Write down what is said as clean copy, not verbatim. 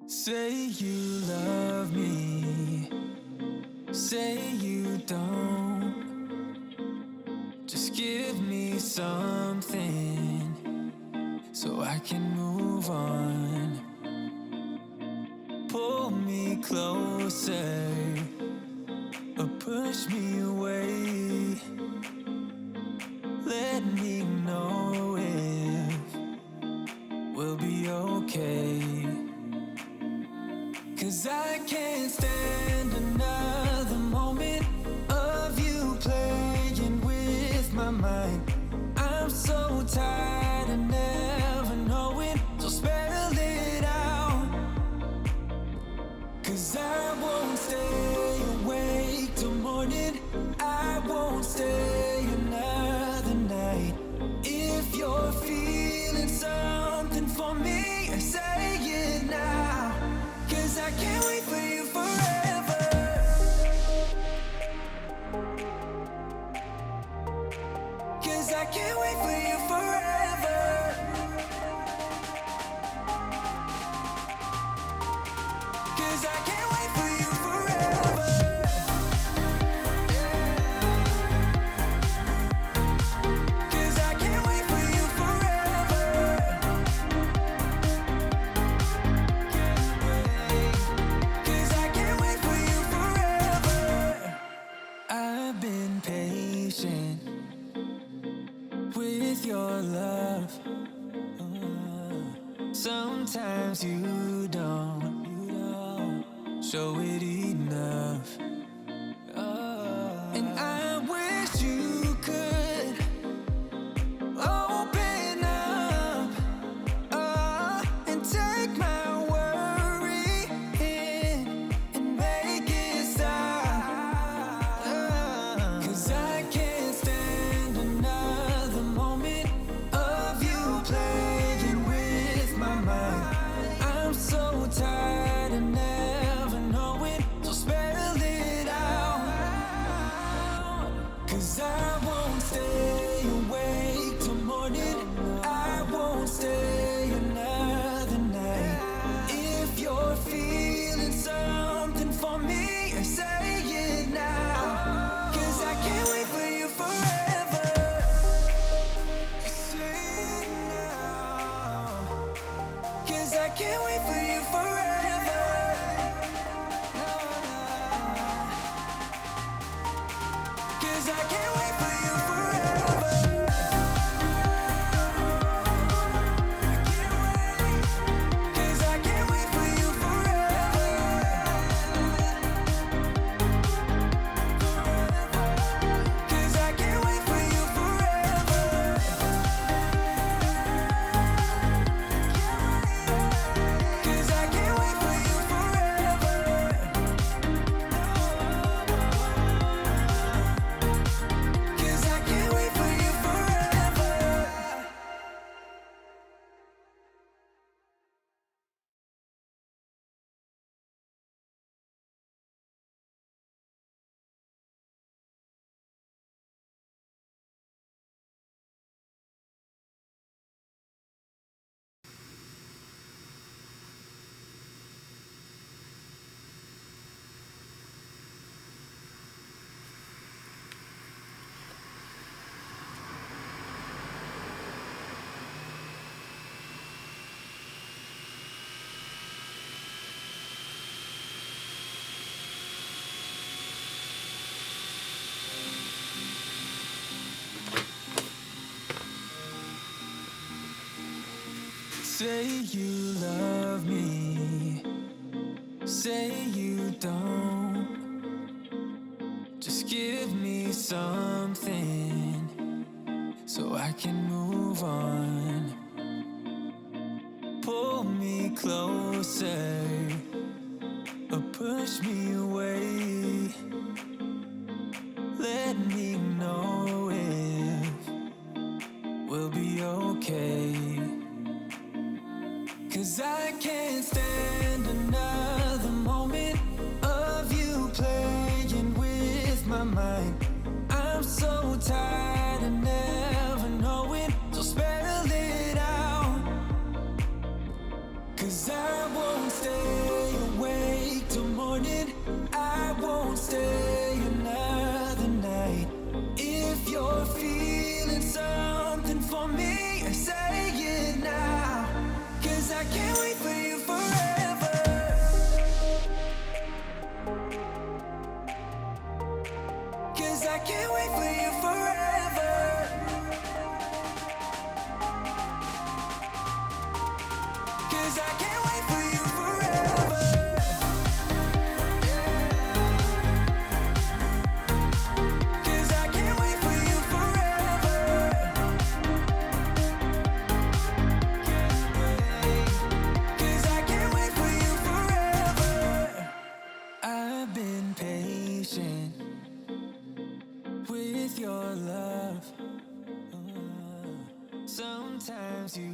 Say you love me, say you don't. Just give me something so I can move on. Pull me closer or push me away. Let me know if we'll be okay. 'Cause I can't stand another moment of you playing with my mind. I'm so tired of never knowing, so spell it out. 'Cause I won't stay awake till morning, I won't stay another night. If you're feeling something for me, say it now. 'Cause I can't wait for you forever. 'Cause I can't wait for you forever. 'Cause I can't wait for you forever. 'Cause I can't wait for you forever. 'Cause I can't wait for you forever. I've been patient with your love. Sometimes you don't show it enough. And I wish you could open up and take my worry in and make it stop. 'Cause I can't stand another moment of you playing with my mind. I'm so tired of never knowing, so spell it out. 'Cause I won't stay awake till morning, I won't stay another night. If you're feeling something for me, say it now. 'Cause I can't wait for you forever. Say it now. 'Cause I can't wait for you forever. 'Cause I can't wait for you forever. I can't wait. 'Cause I can't wait for you forever. Forever. 'Cause I can't wait for you forever. 'Cause I can't wait for you forever. 'Cause I can't wait for you forever. Say you love me, say you don't. Just give me something so I can move on. Pull me closer or push me away. Let me know if we'll be okay. 'Cause I can't stand another moment of you playing with my mind. I'm so tired of never I can't wait for you forever. 'Cause I can't wait for you forever. 'Cause I can't wait for you forever. 'Cause I can't wait for you forever. I've been patient with your love. Sometimes you